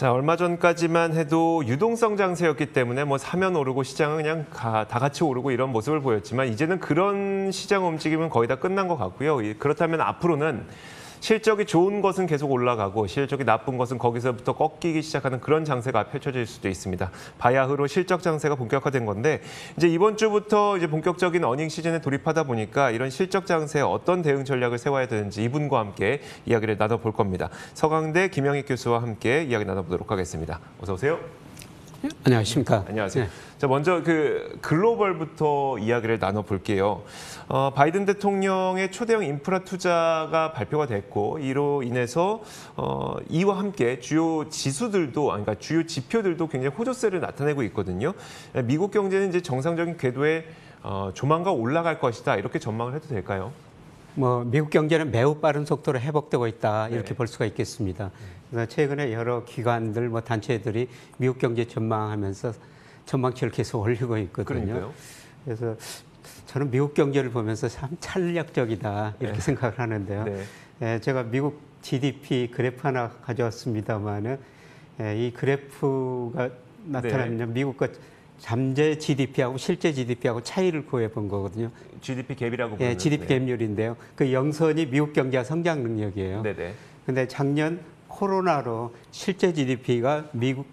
자, 얼마 전까지만 해도 유동성 장세였기 때문에 뭐 사면 오르고 시장은 그냥 다 같이 오르고 이런 모습을 보였지만 이제는 그런 시장 움직임은 거의 다 끝난 것 같고요. 그렇다면 앞으로는 실적이 좋은 것은 계속 올라가고 실적이 나쁜 것은 거기서부터 꺾이기 시작하는 그런 장세가 펼쳐질 수도 있습니다. 바야흐로 실적 장세가 본격화된 건데 이제 이번 주부터 이제 본격적인 어닝 시즌에 돌입하다 보니까 이런 실적 장세에 어떤 대응 전략을 세워야 되는지 이분과 함께 이야기를 나눠볼 겁니다. 서강대 김영익 교수와 함께 이야기 나눠보도록 하겠습니다. 어서 오세요. 안녕하십니까. 안녕하세요. 네. 자, 먼저 글로벌부터 이야기를 나눠볼게요. 바이든 대통령의 초대형 인프라 투자가 발표가 됐고 이로 인해서 이와 함께 주요 지수들도, 그러니까 주요 지표들도 굉장히 호조세를 나타내고 있거든요. 미국 경제는 이제 정상적인 궤도에 조만간 올라갈 것이다 이렇게 전망을 해도 될까요? 미국 경제는 매우 빠른 속도로 회복되고 있다 이렇게 네. 볼 수가 있겠습니다. 그래서 최근에 여러 기관들, 단체들이 미국 경제 전망하면서 전망치를 계속 올리고 있거든요. 그러니까요. 그래서 저는 미국 경제를 보면서 참 탄력적이다 이렇게 네. 생각을 하는데요. 네. 제가 미국 GDP 그래프 하나 가져왔습니다만은 이 그래프가 나타나면 미국과 잠재 GDP하고 실제 GDP하고 차이를 구해 본 거거든요. GDP 갭이라고 부르는. GDP 갭률인데요. 그 영선이 미국 경제와 성장 능력이에요. 네네. 근데 작년 코로나로 실제 GDP가 미국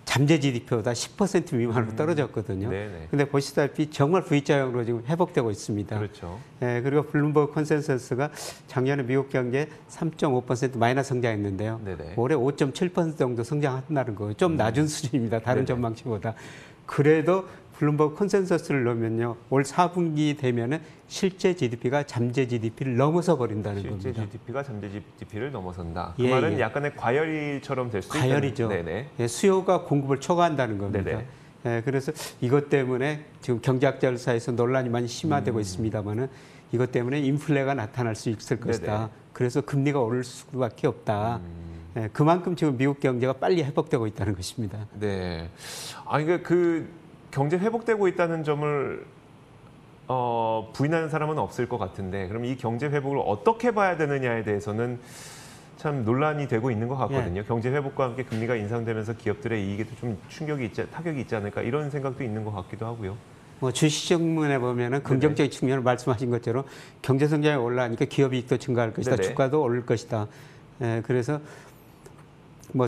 잠재 GDP보다 10% 미만으로 떨어졌거든요. 네네. 근데 보시다시피 정말 V자형으로 지금 회복되고 있습니다. 그렇죠. 그리고 블룸버그 컨센서스가 작년에 미국 경제 3.5% 마이너스 성장했는데요. 네네. 올해 5.7% 정도 성장한다는 거예요. 좀 낮은 수준입니다. 다른 네네. 전망치보다. 그래도 블룸버그 컨센서스를 넣으면요. 올 4분기 되면은 실제 GDP가 잠재 GDP를 넘어서 버린다는 겁니다. 실제 GDP가 잠재 GDP를 넘어선다. 그 예, 말은 예. 약간의 과열이처럼 될 수 있는. 과열이죠. 네네. 수요가 공급을 초과한다는 겁니다. 네네. 그래서 이것 때문에 지금 경제학자들 사이에서 논란이 많이 심화되고 있습니다만은 이것 때문에 인플레가 나타날 수 있을 것이다. 네네. 그래서 금리가 오를 수밖에 없다. 그만큼 지금 미국 경제가 빨리 회복되고 있다는 것입니다. 네. 아니 그 경제 회복되고 있다는 점을 부인하는 사람은 없을 것 같은데 그럼 이 경제 회복을 어떻게 봐야 되느냐에 대해서는 참 논란이 되고 있는 것 같거든요. 경제 회복과 함께 금리가 인상되면서 기업들의 이익에도 좀 타격이 있지 않을까 이런 생각도 있는 것 같기도 하고요. 주식증문에 보면은 긍정적인 측면을 말씀하신 것처럼 경제 성장이 올라가니까 기업 이익도 증가할 것이다. 네네. 주가도 오를 것이다. 그래서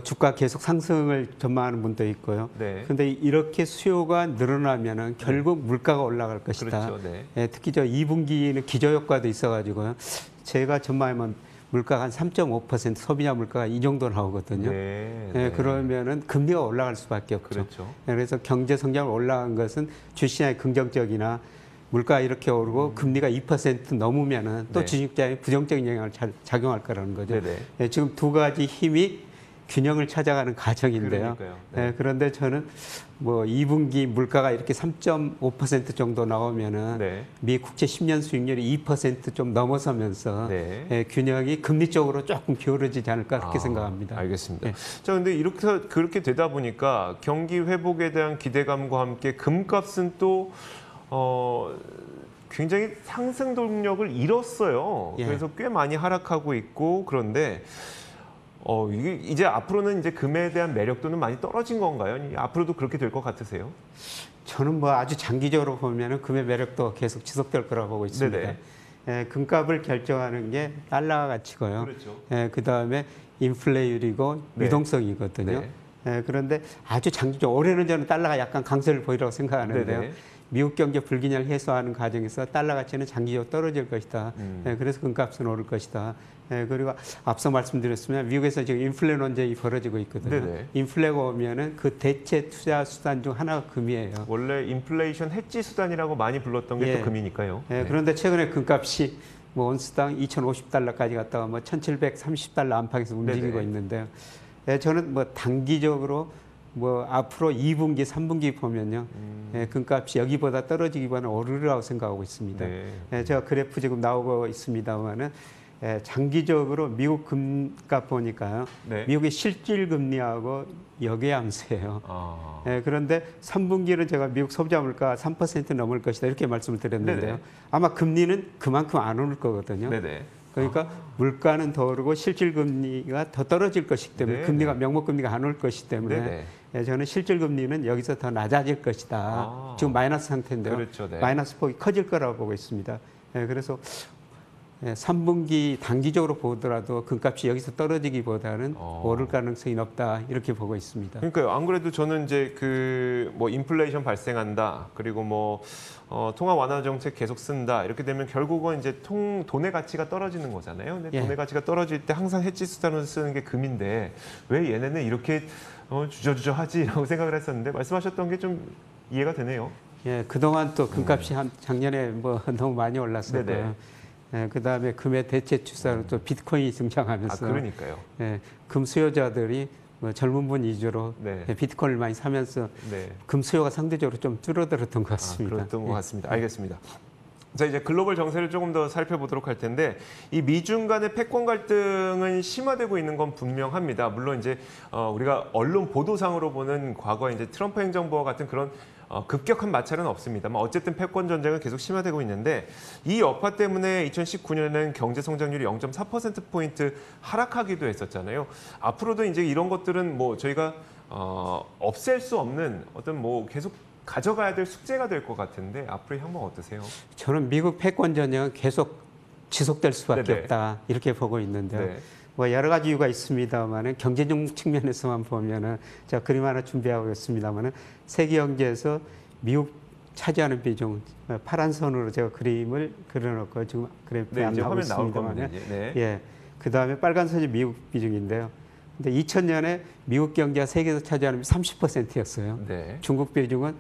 주가 계속 상승을 전망하는 분도 있고요. 네. 그런데 이렇게 수요가 늘어나면은 결국 물가가 올라갈 것이다. 그렇죠. 네. 특히 2분기는 기저효과도 있어가지고요. 제가 전망하면 물가가 한 3.5% 소비자 물가가 이 정도 나오거든요. 네. 그러면은 금리가 올라갈 수밖에 없죠. 그렇죠. 그래서 경제 성장을 올라간 것은 주식시장이 긍정적이나 물가가 이렇게 오르고 금리가 2% 넘으면은 또 네. 주식시장에 부정적인 영향을 작용할 거라는 거죠. 네네. 지금 두 가지 힘이 균형을 찾아가는 과정인데요. 그러니까요. 네. 그런데 저는 2분기 물가가 이렇게 3.5% 정도 나오면은 네. 미 국채 10년 수익률이 2% 좀 넘어서면서 네. 균형이 금리 쪽으로 조금 기울어지지 않을까 그렇게 생각합니다. 알겠습니다. 자, 근데 그렇게 되다 보니까 경기 회복에 대한 기대감과 함께 금값은 또 굉장히 상승 동력을 잃었어요. 그래서 꽤 많이 하락하고 있고 그런데 이게 이제 앞으로는 이제 금에 대한 매력도는 많이 떨어진 건가요? 앞으로도 그렇게 될 것 같으세요? 저는 아주 장기적으로 보면은 금의 매력도 계속 지속될 거라고 보고 있습니다. 금값을 결정하는 게 달러 가치고요. 그렇죠. 그다음에 인플레율이고 유동성이거든요. 그런데 아주 장기적 올해는 저는 달러가 약간 강세를 보이라고 생각하는데요. 네네. 미국 경제 불균형을 해소하는 과정에서 달러 가치는 장기적으로 떨어질 것이다. 그래서 금값은 오를 것이다. 그리고 앞서 말씀드렸으면 미국에서 지금 인플레 논쟁이 벌어지고 있거든요. 네네. 인플레가 오면은 그 대체 투자 수단 중 하나가 금이에요. 원래 인플레이션 해지 수단이라고 많이 불렀던 게 또 금이니까요. 그런데 최근에 금값이 온스당 2,050달러까지 갔다가 1,730달러 안팎에서 움직이고 있는데요. 저는 단기적으로 앞으로 2분기, 3분기 보면요. 금값이 여기보다 떨어지기보다는 오르라고 생각하고 있습니다. 제가 그래프 지금 나오고 있습니다만은 장기적으로 미국 금값 보니까요. 미국의 실질 금리하고 역외함수예요. 그런데 3분기는 제가 미국 소비자 물가 3% 넘을 것이다 이렇게 말씀을 드렸는데요. 아마 금리는 그만큼 안 오를 거거든요. 그러니까 물가는 더 오르고 실질 금리가 더 떨어질 것이기 때문에 네, 금리가 네. 명목 금리가 안 올 것이기 때문에 네, 예, 저는 실질 금리는 여기서 더 낮아질 것이다. 아. 지금 마이너스 상태인데요. 그렇죠, 네. 마이너스 폭이 커질 거라고 보고 있습니다. 예, 그래서 3분기 단기적으로 보더라도 금값이 여기서 떨어지기보다는 오를 가능성이 높다 이렇게 보고 있습니다. 그러니까요. 안 그래도 저는 이제 그 뭐 인플레이션 발생한다. 그리고 뭐 통화 완화 정책 계속 쓴다. 이렇게 되면 결국은 이제 돈의 가치가 떨어지는 거잖아요. 근데 예. 돈의 가치가 떨어질 때 항상 해지 수단으로 쓰는 게 금인데 왜 얘네는 이렇게 주저주저하지라고 생각을 했었는데 말씀하셨던 게 좀 이해가 되네요. 예, 그동안 또 금값이 작년에 뭐 너무 많이 올랐었고요. 네네. 예, 그다음에 금의 대체 추세로 또 비트코인이 등장하면서 그러니까요. 예, 금 수요자들이 뭐 젊은 분 위주로 네. 비트코인을 많이 사면서 네. 금 수요가 상대적으로 좀 줄어들었던 것 아, 같습니다. 그랬던 것 예. 같습니다. 알겠습니다. 자, 이제 글로벌 정세를 조금 더 살펴보도록 할 텐데 이 미중 간의 패권 갈등은 심화되고 있는 건 분명합니다. 물론 이제 우리가 언론 보도상으로 보는 과거 이제 트럼프 행정부와 같은 그런 급격한 마찰은 없습니다만 어쨌든 패권 전쟁은 계속 심화되고 있는데 이 여파 때문에 2019년에는 경제 성장률이 0.4%포인트 하락하기도 했었잖아요. 앞으로도 이제 이런 것들은 뭐 저희가 없앨 수 없는 어떤 뭐 계속 가져가야 될 숙제가 될 것 같은데 앞으로의 향방 어떠세요? 저는 미국 패권 전쟁은 계속 지속될 수밖에 네네. 없다 이렇게 보고 있는데요. 네. 뭐 여러 가지 이유가 있습니다만은 경제적 측면에서만 보면은 제가 그림 하나 준비하고 있습니다만은 세계 경제에서 미국 차지하는 비중 파란 선으로 제가 그림을 그려놓고 지금 그래프에 네, 안 이제 나오고 화면 나올 있습니다만은 겁니다. 이제. 네. 예, 그 다음에 빨간 선이 미국 비중인데요. 근데 2000년에 미국 경제가 세계에서 차지하는 30%였어요. 네. 중국 비중은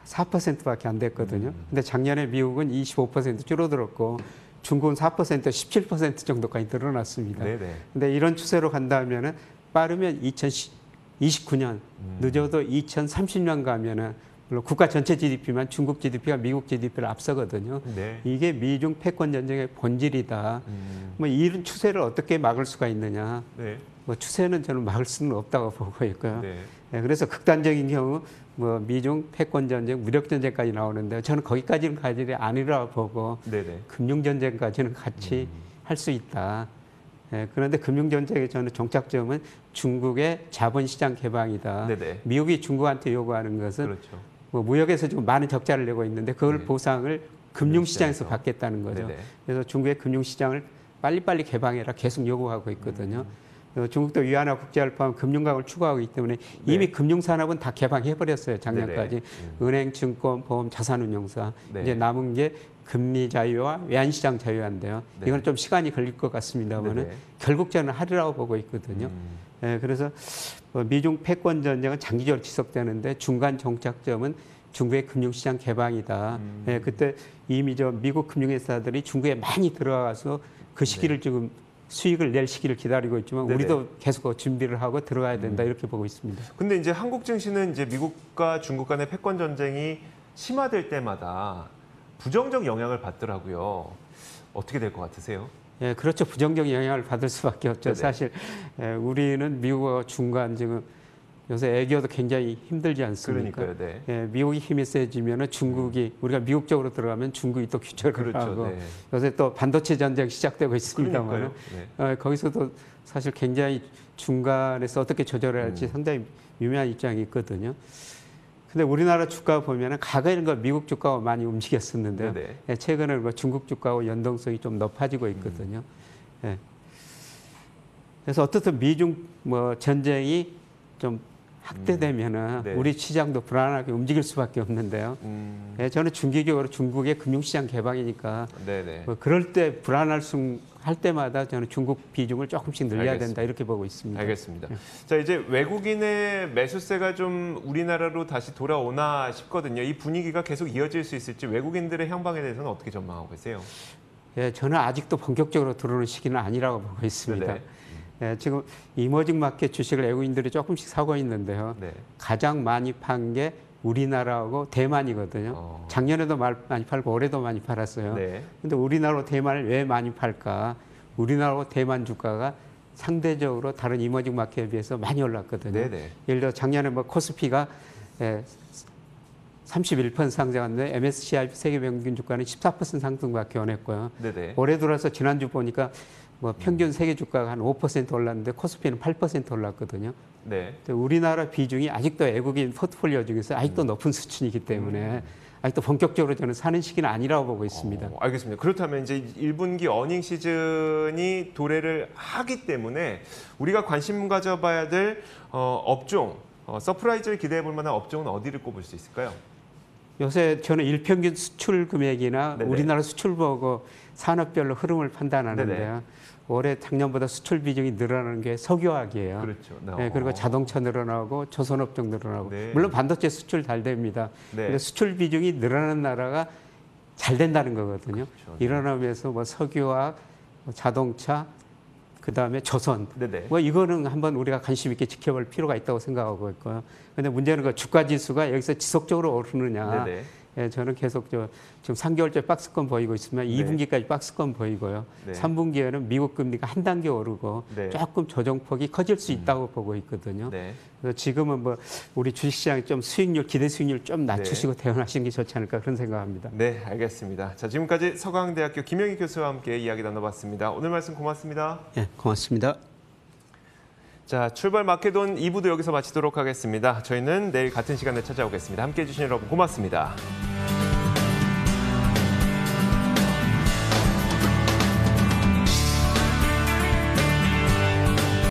4%밖에 안 됐거든요. 근데 작년에 미국은 25% 줄어들었고 중국은 4%, 17% 정도까지 늘어났습니다. 네네. 근데 이런 추세로 간다면은 빠르면 2029년, 늦어도 2030년 가면은 물론 국가 전체 GDP만 중국 GDP가 미국 GDP를 앞서거든요. 네. 이게 미중 패권 전쟁의 본질이다. 뭐 이런 추세를 어떻게 막을 수가 있느냐? 네. 뭐 추세는 저는 막을 수는 없다고 보고 있고요. 네. 네, 그래서 극단적인 경우 뭐 미중 패권 전쟁, 무력 전쟁까지 나오는데 저는 거기까지는 가지 아니라고 보고 네네. 금융 전쟁까지는 같이 할 수 있다. 예, 그런데 금융 전쟁의 저는 종착점은 중국의 자본시장 개방이다. 네네. 미국이 중국한테 요구하는 것은 그렇죠. 뭐 무역에서 지금 많은 적자를 내고 있는데 그걸 네. 보상을 금융시장에서 금융시장에서. 받겠다는 거죠. 네네. 그래서 중국의 금융시장을 빨리빨리 개방해라 계속 요구하고 있거든요. 중국도 위안화 국제화를 포함한 금융강을 추구하고 있기 때문에 이미 금융산업은 다 개방해버렸어요. 작년까지. 네네. 은행, 증권, 보험, 자산운용사. 네. 이제 남은 게 금리 자유와 외환시장 자유화인데요. 네. 이건 좀 시간이 걸릴 것 같습니다만은 네네. 결국 저는 하리라고 보고 있거든요. 예, 그래서 미중 패권 전쟁은 장기적으로 지속되는데 중간 종착점은 중국의 금융시장 개방이다. 예, 그때 이미 미국 금융회사들이 중국에 많이 들어가서 그 시기를 지금 수익을 낼 시기를 기다리고 있지만 네네. 우리도 계속 준비를 하고 들어가야 된다 이렇게 보고 있습니다. 근데 이제 한국 증시는 이제 미국과 중국 간의 패권 전쟁이 심화될 때마다 부정적 영향을 받더라고요. 어떻게 될 것 같으세요? 예, 그렇죠. 부정적 영향을 받을 수밖에 없죠. 네네. 사실 우리는 미국과 중간 지금 요새 애교도 굉장히 힘들지 않습니까? 그러니까요. 네. 예, 미국이 힘이 세지면은 중국이 우리가 미국 쪽으로 들어가면 중국이 또 기초를 그렇죠. 하고 네. 요새 또 반도체 전쟁 시작되고 있습니다만 그러니까요. 네. 거기서도 사실 굉장히 중간에서 어떻게 조절해야 할지 상당히 미묘한 입장이 있거든요. 근데 우리나라 주가 보면은 과거에는 그 미국 주가가 많이 움직였었는데요. 네네. 예, 최근에는 그 중국 주가와 연동성이 좀 높아지고 있거든요. 예. 그래서 어떻든 미중 뭐 전쟁이 좀 확대되면은 네. 우리 시장도 불안하게 움직일 수밖에 없는데요. 예, 저는 중기적으로 중국의 금융시장 개방이니까 네네. 뭐 그럴 때 불안할 할 때마다 저는 중국 비중을 조금씩 늘려야 알겠습니다. 된다 이렇게 보고 있습니다. 알겠습니다. 자, 이제 외국인의 매수세가 좀 우리나라로 다시 돌아오나 싶거든요. 이 분위기가 계속 이어질 수 있을지 외국인들의 향방에 대해서는 어떻게 전망하고 계세요? 예, 저는 아직도 본격적으로 들어오는 시기는 아니라고 보고 있습니다. 네네. 예, 지금 이머징 마켓 주식을 외국인들이 조금씩 사고 있는데요. 네. 가장 많이 판 게 우리나라하고 대만이거든요. 작년에도 많이 팔고 올해도 많이 팔았어요. 네. 근데 우리나라로 대만을 왜 많이 팔까? 우리나라로 대만 주가가 상대적으로 다른 이머징 마켓에 비해서 많이 올랐거든요. 네네. 예를 들어 작년에 뭐 코스피가 31% 상승했는데 MSCI 세계 평균 주가는 14% 상승밖에 안 했고요. 네네. 올해 들어서 지난주 보니까 뭐 평균 세계 주가가 한 5% 올랐는데 코스피는 8% 올랐거든요. 네. 우리나라 비중이 아직도 외국인 포트폴리오 중에서 아직도 높은 수준이기 때문에 아직도 본격적으로 저는 사는 시기는 아니라고 보고 있습니다. 알겠습니다. 그렇다면 이제 1분기 어닝 시즌이 도래를 하기 때문에 우리가 관심 가져봐야 될 업종, 서프라이즈를 기대해 볼 만한 업종은 어디를 꼽을 수 있을까요? 요새 저는 일평균 수출 금액이나 네네. 우리나라 수출 보고 산업별로 흐름을 판단하는데요. 네네. 올해 작년보다 수출 비중이 늘어나는 게 석유화학이에요. 그렇죠. 네, 그리고 자동차 늘어나고 조선업종 늘어나고 네. 물론 반도체 수출 잘 됩니다. 네. 근데 수출 비중이 늘어나는 나라가 잘 된다는 거거든요. 그렇죠. 네. 일어나면서 뭐 석유화학, 뭐 자동차, 그 다음에 조선. 네네. 뭐 이거는 한번 우리가 관심 있게 지켜볼 필요가 있다고 생각하고 있고요. 근데 문제는 그 주가 지수가 여기서 지속적으로 오르느냐. 네네. 예, 저는 계속 지금 3개월째 박스권 보이고 있으면 네. 2분기까지 박스권 보이고요. 네. 3분기에는 미국 금리가 한 단계 오르고 네. 조금 조정폭이 커질 수 있다고 보고 있거든요. 네. 그래서 지금은 뭐 우리 주식시장 좀 수익률, 기대 수익률 좀 낮추시고 대응하시는 게 좋지 않을까 그런 생각합니다. 네, 알겠습니다. 자, 지금까지 서강대학교 김영희 교수와 함께 이야기 나눠봤습니다. 오늘 말씀 고맙습니다. 예, 고맙습니다. 자, 출발 마케돈 2부도 여기서 마치도록 하겠습니다. 저희는 내일 같은 시간에 찾아오겠습니다. 함께해 주신 여러분 고맙습니다.